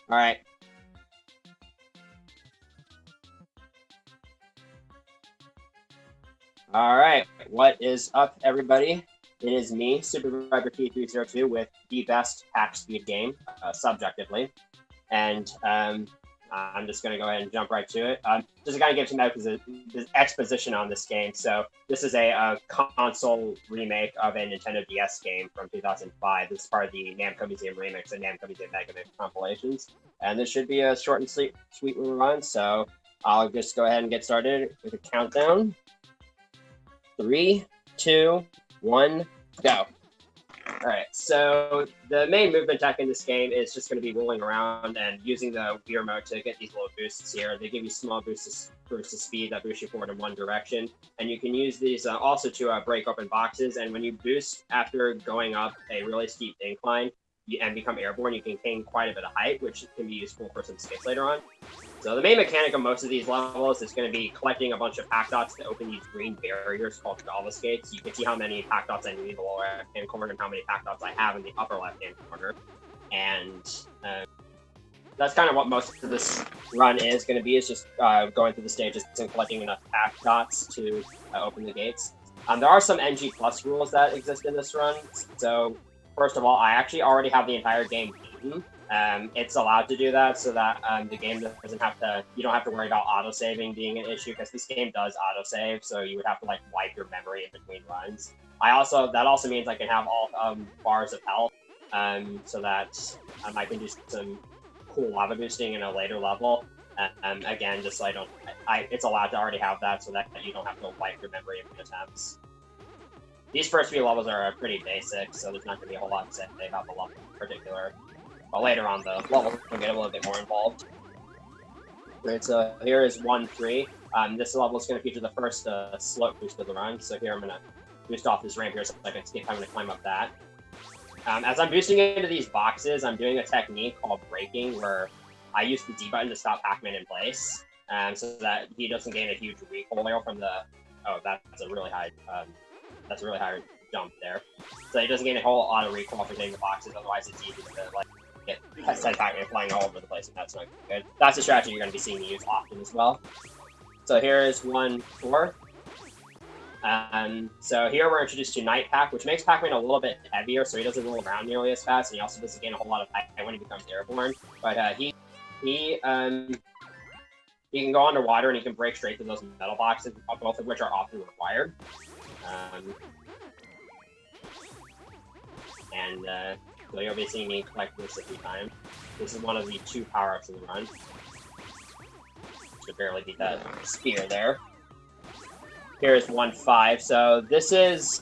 All right. All right. What is up, everybody? It is me, SuperViperT302, with the best pack speed game, subjectively. And I'm just going to go ahead and jump right to it. Just going to give some exposition on this game. So this is a console remake of a Nintendo DS game from 2005. This is part of the Namco Museum Remix and Namco Museum Mega Mix compilations. And this should be a short and sweet run. So I'll just go ahead and get started with a countdown. 3, 2, 1, go. Alright, so the main movement tech in this game is just going to be rolling around and using the Wii Remote to get these little boosts here. They give you small boosts of speed that boost you forward in one direction. And you can use these also to break open boxes. And when you boost after going up a really steep incline and become airborne, you can gain quite a bit of height, which can be useful for some skips later on. So the main mechanic of most of these levels is going to be collecting a bunch of pack dots to open these green barriers called Java Skates. You can see how many pack dots I need in the lower left-hand corner and how many pack dots I have in the upper left-hand corner. And that's kind of what most of this run is going to be, is just going through the stages and collecting enough pack dots to open the gates. There are some NG Plus rules that exist in this run. So first of all, I actually already have the entire game beaten. It's allowed to do that so that the game doesn't have to, you don't have to worry about auto-saving being an issue, because this game does auto-save, so you would have to like wipe your memory in between runs. That also means I can have all bars of health, so that I can do some cool lava boosting in a later level. Again, just so it's allowed to already have that so that you don't have to wipe your memory in attempts. These first few levels are pretty basic, so there's not going to be a whole lot to say about the level in particular. But later on, the levels will get a little bit more involved. Right, so here is 1-3. This level is going to feature the first slope boost of the run. So here I'm going to boost off this ramp here so I can skip having to climb up that. As I'm boosting into these boxes, I'm doing a technique called braking, where I use the D button to stop Pac-Man in place, so that he doesn't gain a huge recoil from the... Oh, that's a really high jump there. So he doesn't gain a whole lot of recoil for hitting the boxes, otherwise it's easy to like get Pac-Man flying all over the place, and that's not good. That's a strategy you're going to be seeing me use often as well. So here is 1-4. So here we're introduced to Night Pack, which makes Pac-Man a little bit heavier, so he doesn't roll around nearly as fast, and he also doesn't gain a whole lot of height when he becomes airborne. But he can go underwater, and he can break straight through those metal boxes, both of which are often required. So you'll be seeing me collect this a few times. This is one of the 2 power-ups in the run. Should barely beat that spear there. Here's 1-5. So this is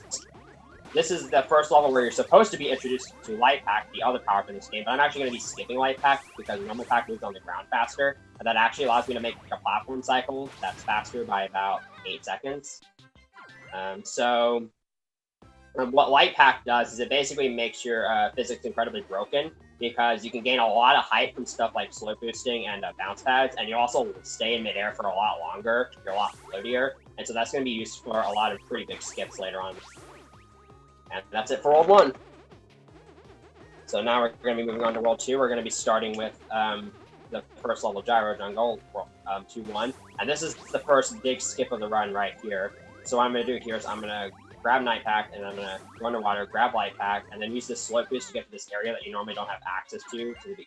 the first level where you're supposed to be introduced to Light Pack, the other power-up in this game, but I'm actually going to be skipping Light Pack because normal Pack moves on the ground faster, and that actually allows me to make a platform cycle that's faster by about 8 seconds. What Light Pack does is it basically makes your physics incredibly broken, because you can gain a lot of height from stuff like slope boosting and bounce pads, and you also stay in midair for a lot longer. You're a lot floatier, and so that's going to be used for a lot of pretty big skips later on. And that's it for World 1. So now we're going to be moving on to World 2. We're going to be starting with the first level, Gyro Jungle, 2-1. And this is the first big skip of the run right here. So what I'm going to do here is I'm going to grab Night Pack, and I'm going to go underwater, grab Light Pack, and then use this slope boost to get to this area that you normally don't have access to the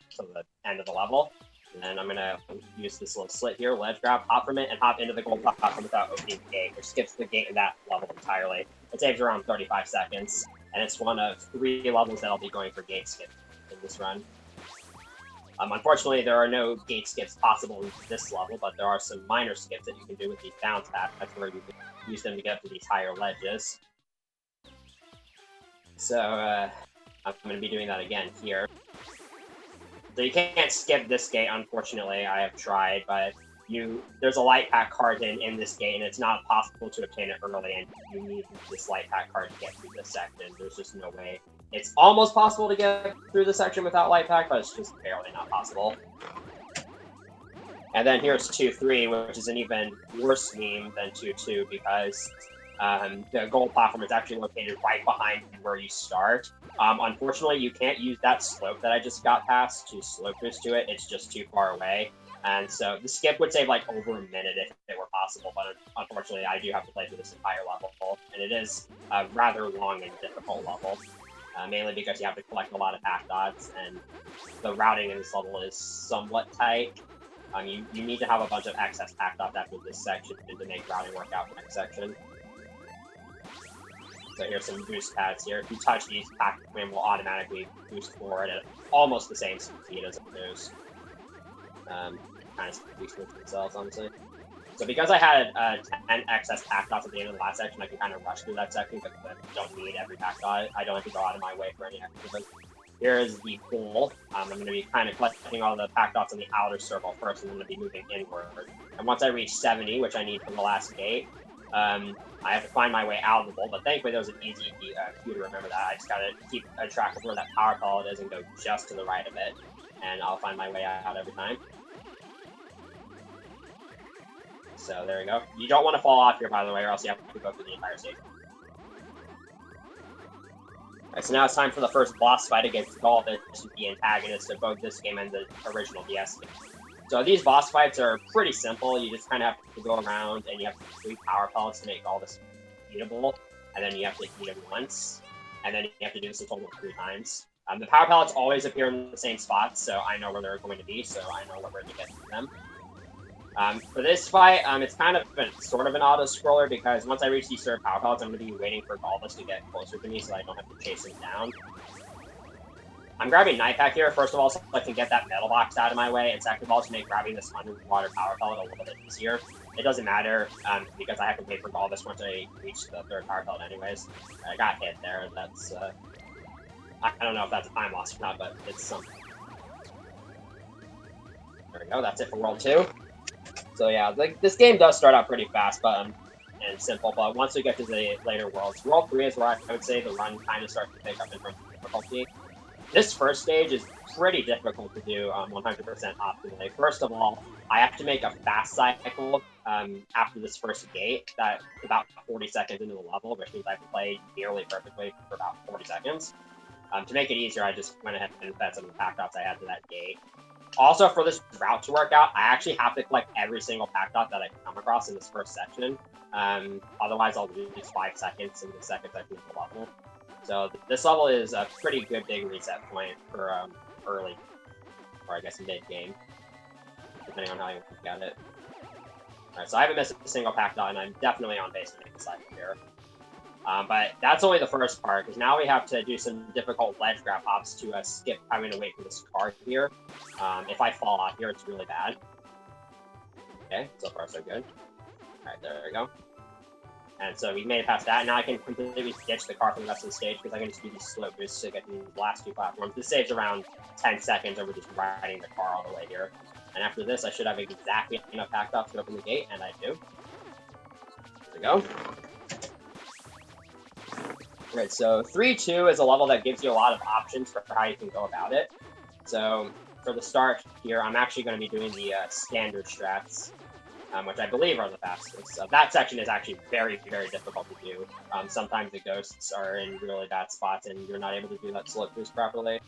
end of the level. And then I'm going to use this little slit here, ledge grab, hop from it, and hop into the gold platform without opening the gate, which skips the gate in that level entirely. It saves around 35 seconds, and it's one of 3 levels that I'll be going for gate skip in this run. Unfortunately, there are no gate skips possible in this level, but there are some minor skips that you can do with these bounce pads. That's where you can use them to get up to these higher ledges. So, I'm going to be doing that again here. So you can't skip this gate, unfortunately. I have tried, but there's a Light Pack card in this gate, and it's not possible to obtain it early, and you need this Light Pack card to get through this section. There's just no way. It's almost possible to get through the section without Light Pack, but it's just barely not possible. And then here's 2-3, which is an even worse meme than 2-2, because The gold platform is actually located right behind where you start. Unfortunately, you can't use that slope that I just got past to slope boost to it. It's just too far away. And so the skip would save like over a minute if it were possible, but unfortunately I do have to play through this entire level, and it is a rather long and difficult level, mainly because you have to collect a lot of pack dots, and the routing in this level is somewhat tight. You need to have a bunch of excess pack dots after this section to make routing work out for the next section. So here's some boost pads here. If you touch these, Pac-Man will automatically boost forward at almost the same speed as a boost. Kind of speaks for themselves, honestly. So because I had 10 excess pack dots at the end of the last section, I can kind of rush through that section because I don't need every pack dot. I don't have to go out of my way for any extra. Here is the goal. I'm going to be kind of collecting all the pack dots in the outer circle first, and I'm going to be moving inward. And once I reach 70, which I need for the last gate, I have to find my way out of the bowl. But thankfully, there was an easy cue to remember that. I just got to keep a track of where that power pellet is and go just to the right of it, and I'll find my way out every time. So there we go. You don't want to fall off here, by the way, or else you have to go through the entire stage. Alright, so now it's time for the first boss fight against Galvin, the antagonist of both this game and the original DS game. So these boss fights are pretty simple. You just kind of have to go around, and you have 3 power pellets to make all this eatable, and then you have to eat them once, and then you have to do this a total of 3 times. The power pellets always appear in the same spots, so I know where they're going to be, so I know where to get to them. For this fight, it's kind of sort of an auto-scroller, because once I reach these third power pellets, I'm going to be waiting for Galvus to get closer to me so I don't have to chase him down. I'm grabbing Night Pack here, first of all, so I can get that metal box out of my way, and second of all, to make grabbing this underwater power pellet a little bit easier. It doesn't matter, because I have to wait for Galvus once I reach the third power pellet anyways. I got hit there, that's, I don't know if that's a time loss or not, but it's something. There we go, that's it for World 2. So yeah, like this game does start out pretty fast, but and simple. But once we get to the later worlds, World 3 is where I would say the run kind of starts to pick up in terms of difficulty. This first stage is pretty difficult to do 100% optimally. First of all, I have to make a fast cycle after this first gate. That's about 40 seconds into the level, which means I have to play nearly perfectly for about 40 seconds. To make it easier, I just went ahead and fed some of the pack dots I had to that gate. Also, for this route to work out, I actually have to collect every single pack dot that I come across in this first section. Otherwise, I'll lose 5 seconds in the second section of the level. So this level is a pretty good big reset point for early, or I guess mid-game, depending on how you look at it. Alright, so I haven't missed a single pack dot, and I'm definitely on base to make the cycle here. But that's only the first part, because now we have to do some difficult ledge grab hops to skip having to wait for this car here. If I fall off here, it's really bad. Okay, so far so good. Alright, there we go. And so we made it past that. Now I can completely ditch the car for the rest of the stage, because I can just do these slow boosts to get these last 2 platforms. This saves around 10 seconds over just riding the car all the way here. And after this, I should have exactly enough pack dots to open the gate, and I do. There we go. Right, so 3-2 is a level that gives you a lot of options for how you can go about it. So for the start here, I'm actually going to be doing the standard strats, which I believe are the fastest. So that section is actually very, very difficult to do. Sometimes the ghosts are in really bad spots and you're not able to do that slope boost properly.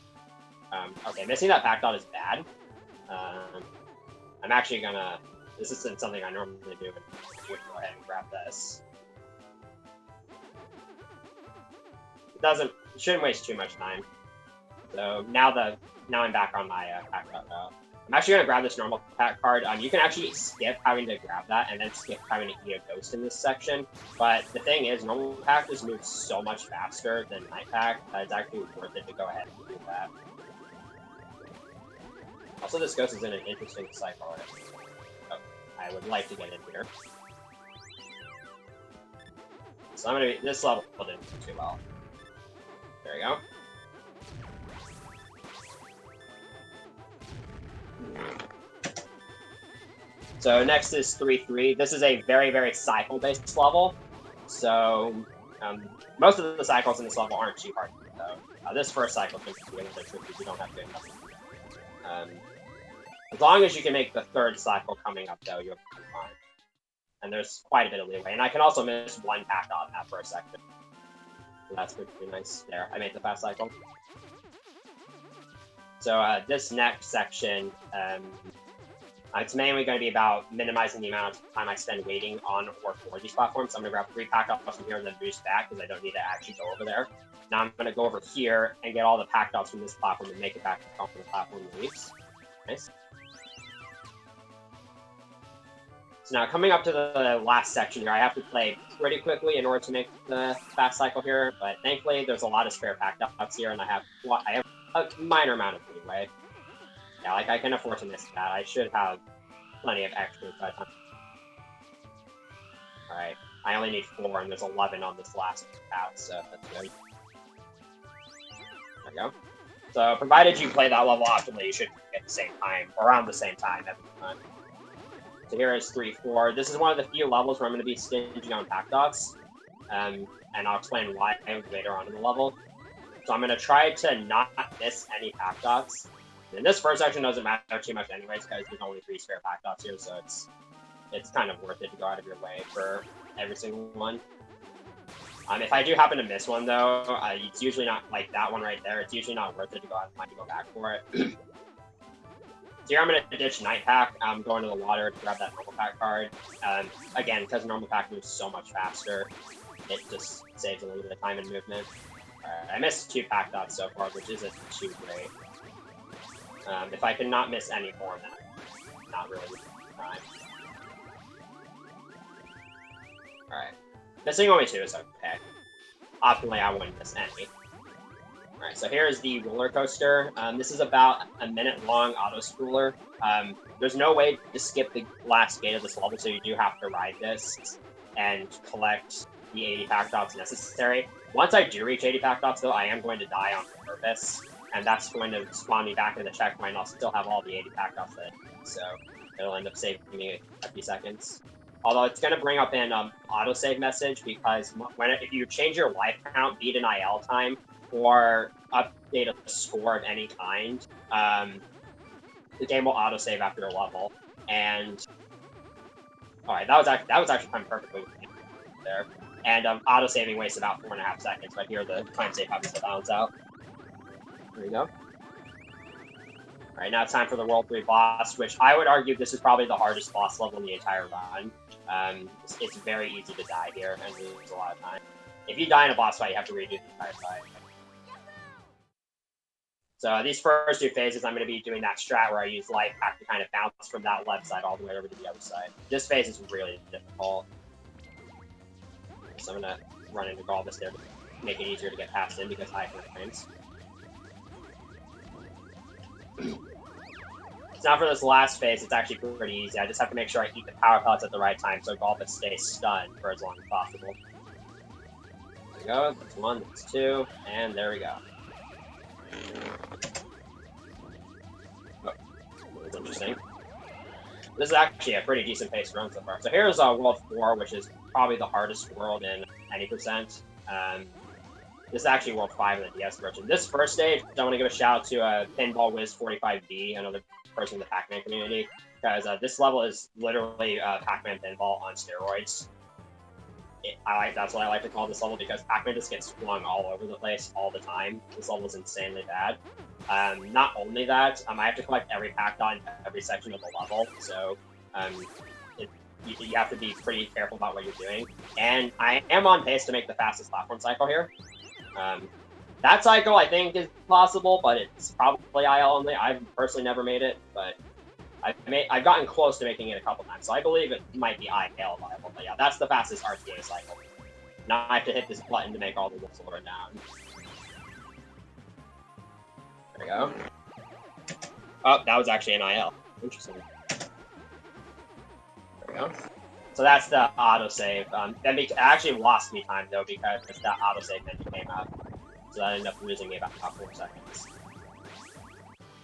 Okay, missing that pack dot is bad. I'm actually going to... This isn't something I normally do, but I'm going to go ahead and grab this. Shouldn't waste too much time. So now I'm back on my pack card. I'm actually gonna grab this normal pack card. You can actually skip having to grab that and then skip having to eat a ghost in this section. But the thing is, normal pack just moves so much faster than night pack that it's actually worth it to go ahead and do that. Also, this ghost is in an interesting cycle. Oh, I would like to get in here. So I'm gonna be this level didn't do too well. There we go. So next is 3-3. This is a very, very cycle-based level. So most of the cycles in this level aren't too hard. So this first cycle can be a little bit tricky if you don't have good enough. As long as you can make the third cycle coming up, though, you'll be fine. and there's quite a bit of leeway. And I can also miss one pack dot in that first section. So that's pretty nice there. I made the fast cycle. So this next section, it's mainly going to be about minimizing the amount of time I spend waiting on or for these platforms. So I'm going to grab 3 pack dots from here and then boost back because I don't need to actually go over there. Now I'm going to go over here and get all the pack dots from this platform and make it back onto the platform release. Nice. So now coming up to the last section here, I have to play pretty quickly in order to make the fast cycle here, but thankfully there's a lot of spare pack dots here, and I have a minor amount of leeway. Yeah, like I can afford to miss that. I should have plenty of extras by the time. Alright, I only need 4, and there's 11 on this last path, so that's good. There we go. So, provided you play that level optimally, you should get the same time, around the same time every time. So here is 3-4. This is one of the few levels where I'm going to be stingy on pack dots, and I'll explain why later on in the level. So I'm going to try to not miss any pack dots. And this first section doesn't matter too much anyways, because there's only 3 spare pack dots here, so it's kind of worth it to go out of your way for every single one. If I do happen to miss one, though, it's usually not, like that one right there, it's usually not worth it to go out of my to go back for it. So here I'm going to ditch Night Pack. I'm going to the water to grab that Normal Pack card. Again, because Normal Pack moves so much faster, it just saves a little bit of time and movement. I missed 2 pack dots so far, which isn't too great. If I can not miss any more, then I'm not really time. Alright. Missing only 2 is okay. Optimally, I wouldn't miss any. Alright, so here's the roller coaster. This is about a minute-long auto-scroller. There's no way to skip the last gate of this level, so you do have to ride this and collect the 80 pack dots necessary. Once I do reach 80 pack dots, though, I am going to die on purpose, and that's going to spawn me back in the checkpoint, and I'll still have all the 80 pack dots that I need, so it'll end up saving me a few seconds. Although it's going to bring up an autosave message, because if you change your life count, beat an IL time, or update a score of any kind, the game will autosave after a level. And alright, that was actually timed perfectly with me there. And autosaving wastes about 4.5 seconds, but here the time save happens to balance out. There we go. Alright, now it's time for the World 3 boss, which I would argue this is probably the hardest boss level in the entire run. It's very easy to die here and lose a lot of time. If you die in a boss fight, you have to redo the entire fight. So these first 2 phases, I'm going to be doing that strat where I use Life Pack to kind of bounce from that left side all the way over to the other side. This phase is really difficult. So I'm going to run into Galbus there to make it easier to get past him because I have frames. So now for this last phase, it's actually pretty easy. I just have to make sure I eat the power pellets at the right time so Galbus stays stunned for as long as possible. There we go. That's 1, that's 2, and there we go. Oh, that's interesting. This is actually a pretty decent paced run so far. So here's World 4, which is probably the hardest world in any percent. This is actually World 5 in the DS version. This first stage, I want to give a shout out to Pinball Wiz 45B, another person in the Pac-Man community, because this level is literally Pac-Man pinball on steroids. That's what I like to call this level, because Pac-Man just gets flung all over the place all the time. This level is insanely bad. Not only that, I have to collect every pack dot in every section of the level, so you have to be pretty careful about what you're doing. And I am on pace to make the fastest platform cycle here. That cycle, I think, is possible, but it's probably IL only. I've personally never made it, but I've gotten close to making it a couple times, so I believe it might be IL viable. But yeah, that's the fastest RTA cycle. Now I have to hit this button to make all the wolves lower down. There we go. Oh, that was actually an IL. Interesting. There we go. So that's the autosave. That actually lost me time, though, because that autosave menu came up. So that ended up losing me about 4 seconds.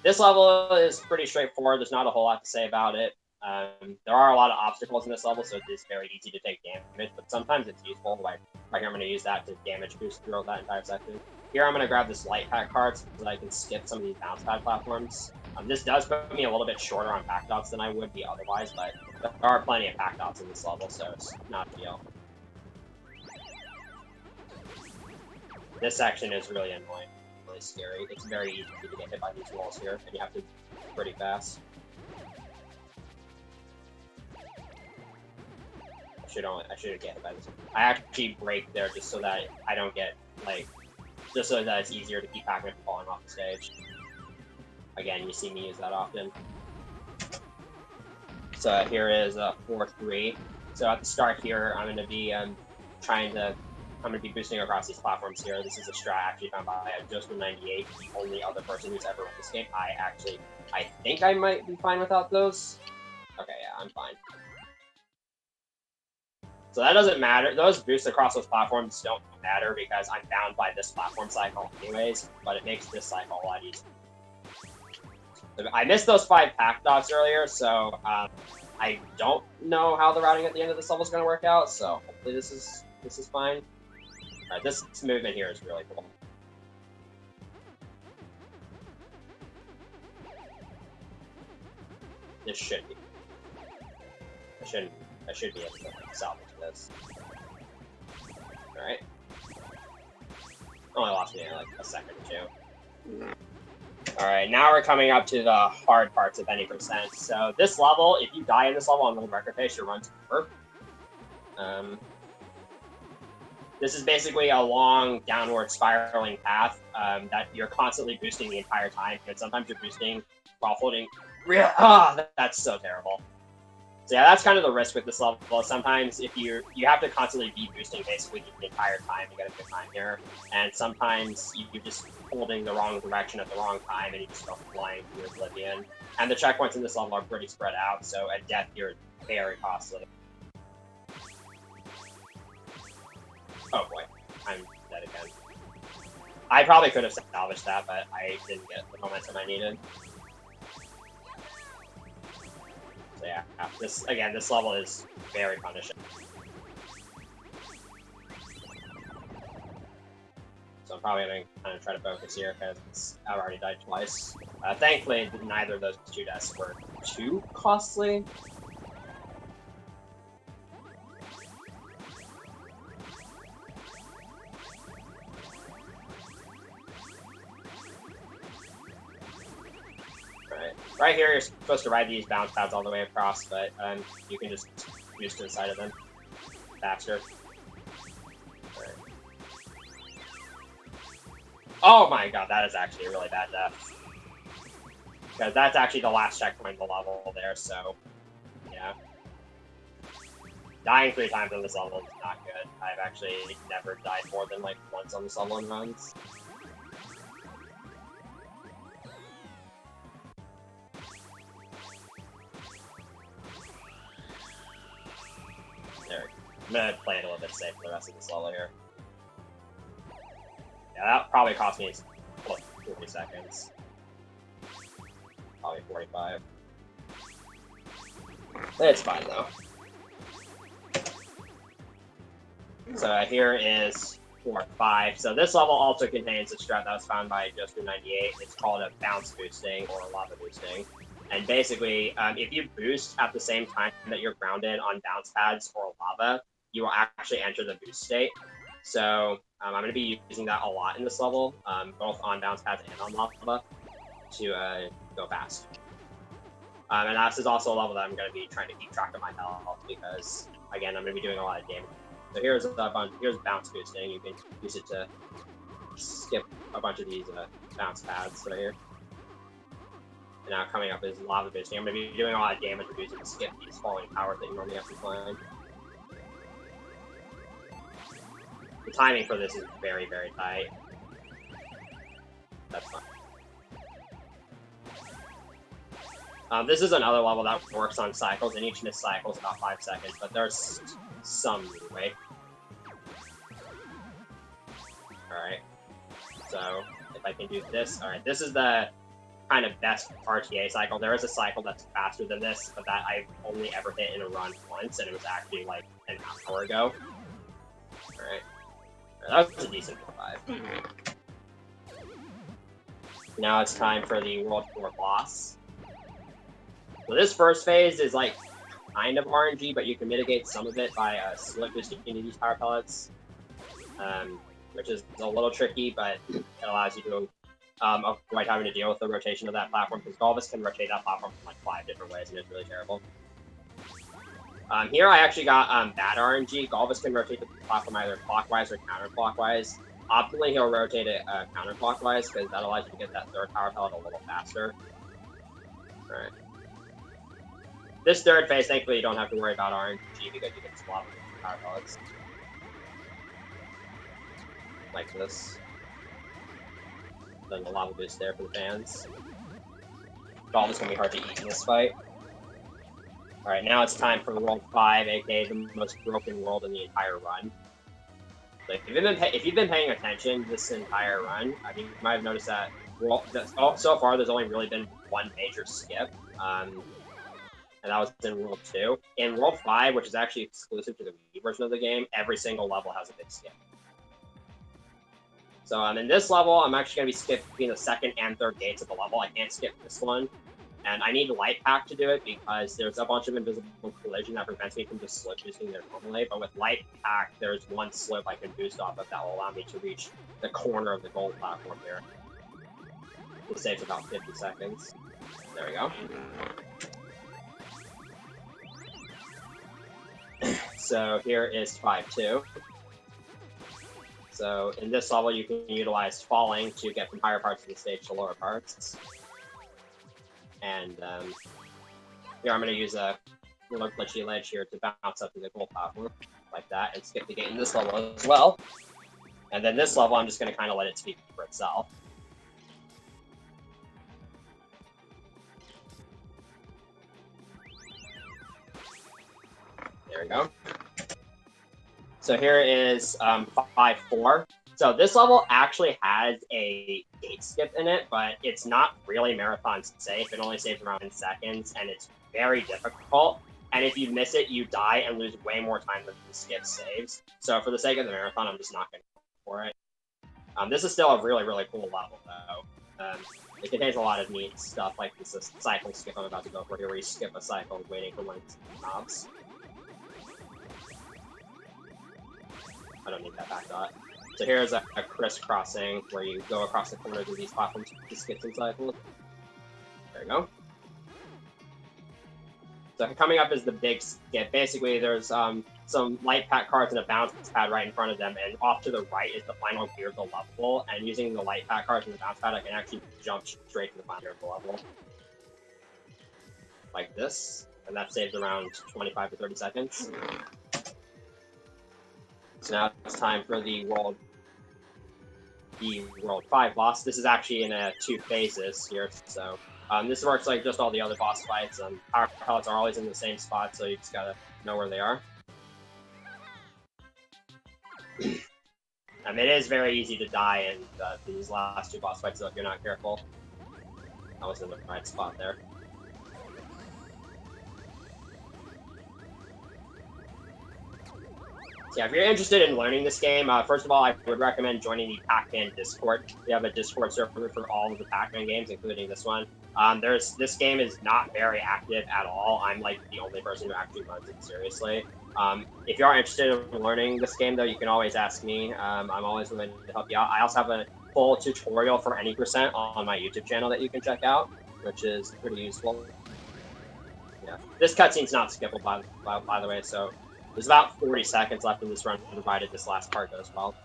This level is pretty straightforward. There's not a whole lot to say about it. There are a lot of obstacles in this level, so it is very easy to take damage, but sometimes it's useful. Like, right here, I'm going to use that to damage boost through that entire section. Here, I'm going to grab this light pack card so that I can skip some of these bounce pad platforms. This does put me a little bit shorter on pack dots than I would be otherwise, but There are plenty of pack dots in this level, so it's not a deal. This section is really annoying, really scary. It's very easy to get hit by these walls here, and you have to be pretty fast. I should get hit by this. I actually break there just so that I don't get, like, just so that it's easier to keep Pac-Man from falling off the stage. Again, you see me use that often. So here is 4-3. So at the start here, I'm going to be I'm going to be boosting across these platforms here. This is a strat actually found by Josko98, the only other person who's ever run this game. I think I might be fine without those. Okay, yeah, I'm fine. So that doesn't matter. Those boosts across those platforms don't matter because I'm bound by this platform cycle anyways, but it makes this cycle a lot easier. I missed those 5 pack dots earlier, so I don't know how the routing at the end of this level is going to work out, so hopefully this is fine. Alright, this movement here is really cool. This should be. I should be able to salvage this. Alright. Only lost me like a second or 2. Alright, now we're coming up to the hard parts of any percent. So this level, if you die in this level on the record pace, your run's over. This is basically a long downward spiraling path that you're constantly boosting the entire time. And sometimes you're boosting while holding... that's so terrible. So yeah, that's kind of the risk with this level. Sometimes if you have to constantly be boosting basically the entire time to get a good time here. And sometimes you're just holding the wrong direction at the wrong time and you just go flying through oblivion. And the checkpoints in this level are pretty spread out, so a death here is very costly. Oh boy, I'm dead again. I probably could have salvaged that, but I didn't get the momentum I needed. So yeah, this level is very punishing. So I'm probably going to kind of try to focus here because I've already died twice. Thankfully, neither of those 2 deaths were too costly. Right here, you're supposed to ride these bounce pads all the way across, but you can just use to the side of them faster. Right. Oh my god, that is actually a really bad death. Because that's actually the last checkpoint of the level there, so yeah. Dying 3 times on this level is not good. I've actually never died more than like once on this level in runs. I'm gonna play it a little bit safe for the rest of this level here. Yeah, that probably cost me 40 seconds. Probably 45. It's fine though. So here is 4-5. So this level also contains a strat that was found by Josko98. It's called a bounce boosting or lava boosting. And basically, if you boost at the same time that you're grounded on bounce pads or lava, you will actually enter the boost state. So I'm going to be using that a lot in this level, both on bounce pads and on lava, to go fast. And this is also a level that I'm going to be trying to keep track of my health because, again, I'm going to be doing a lot of damage. So here's bounce boosting. You can use it to skip a bunch of these bounce pads right here. And now coming up is lava boosting. I'm going to be doing a lot of damage with using to skip these falling powers that you normally have to climb. The timing for this is very, very tight. That's fine. This is another level that works on cycles, and each missed cycle is about 5 seconds, but there's some leeway. Alright. So, if I can do this. Alright, this is the kind of best RTA cycle. There is a cycle that's faster than this, but that I've only ever hit in a run once, and it was actually like an hour ago. Alright. That was a decent 4-5. Now it's time for the World Tour boss. So this first phase is like kind of RNG, but you can mitigate some of it by slip boosting into these power pellets, which is a little tricky, but it allows you to avoid having to deal with the rotation of that platform, because Galvis can rotate that platform in like 5 different ways, and it's really terrible. Here I actually got bad RNG. Galvis can rotate the platform either clockwise or counterclockwise. Optimally, he'll rotate it counterclockwise, because that allows you to get that third power pellet a little faster. Alright. This third phase, thankfully, you don't have to worry about RNG, because you can swap with power pellets. Like this. Then the lava boost there for the fans. Galvis gonna be hard to eat in this fight. Alright, now it's time for World 5, aka the most broken world in the entire run. So if you've been paying attention this entire run, I mean, you might have noticed that so far there's only really been one major skip, and that was in World 2. In World 5, which is actually exclusive to the Wii version of the game, every single level has a big skip. So in this level, I'm actually going to be skipping the second and third gates of the level. I can't skip this one. And I need Light Pack to do it because there's a bunch of invisible collision that prevents me from just slip boosting there normally. But with Light Pack, there's one slip I can boost off of that will allow me to reach the corner of the gold platform here. It saves about 50 seconds. There we go. So here is 5-2. So in this level, you can utilize falling to get from higher parts of the stage to lower parts. And here I'm going to use a little glitchy ledge here to bounce up to the gold platform, like that, and skip the gate in this level as well. And then this level, I'm just going to kind of let it speak for itself. There we go. So here is 5-4. So this level actually has a gate skip in it, but it's not really marathon safe. It only saves around 10 seconds, and it's very difficult. And if you miss it, you die and lose way more time than the skip saves. So for the sake of the marathon, I'm just not going to go for it. This is still a really, really cool level, though. It contains a lot of neat stuff, like this cycle skip I'm about to go for here, where you skip a cycle waiting for one of the knobs. I don't need that back dot. So here's a crisscrossing where you go across the corners of these platforms to skip some cycles. There you go. So coming up is the big skip. Basically, there's some light pack cards and a bounce pad right in front of them, and off to the right is the final gear of the level. And using the light pack cards and the bounce pad, I can actually jump straight to the final gear of the level. Like this. And that saves around 25 to 30 seconds. So now it's time for the World 5 boss. This is actually in 2 phases here, so this works like just all the other boss fights. Power pellets are always in the same spot, so you just gotta know where they are. It is very easy to die in these last 2 boss fights, so if you're not careful. I was in the right spot there. Yeah, if you're interested in learning this game, first of all, I would recommend joining the Pac-Man Discord. We have a Discord server for all of the Pac-Man games, including this one. This game is not very active at all. I'm like the only person who actually runs it seriously. If you are interested in learning this game, though, you can always ask me. I'm always willing to help you out. I also have a full tutorial for any percent on my YouTube channel that you can check out, which is pretty useful. Yeah, this cutscene's not skippable, by the way, so there's about 40 seconds left in this run, provided this last part goes well.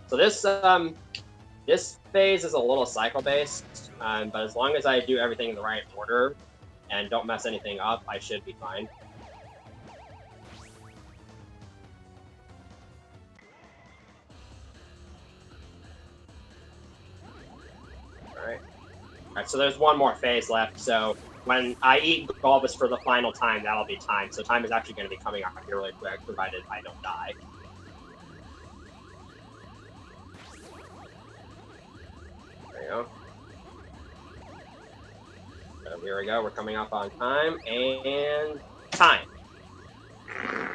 So this phase is a little cycle-based, but as long as I do everything in the right order and don't mess anything up, I should be fine. Alright, so there's one more phase left, so when I eat Galvis for the final time, that'll be time. So time is actually going to be coming up here really quick, provided I don't die. There you go. So here we go, we're coming up on time, and time.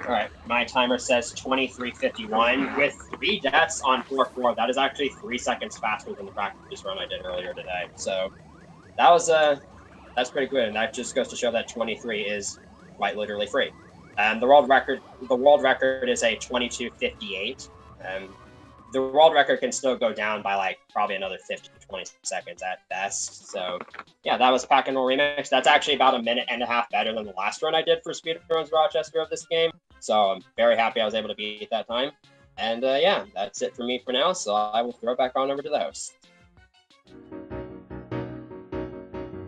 Alright, my timer says 23:51 with 3 deaths on 4-4. That is actually 3 seconds faster than the practice run I did earlier today. So that was that's pretty good, and that just goes to show that 23 is quite literally free. The world record is a 22:58. The world record can still go down by like probably another 15 to 20 seconds at best. So yeah, that was Pack and Roll Remix. That's actually about a minute and a half better than the last run I did for Speedruns Rochester of this game. So I'm very happy I was able to beat that time. And yeah, that's it for me for now. So I will throw it back on over to the host.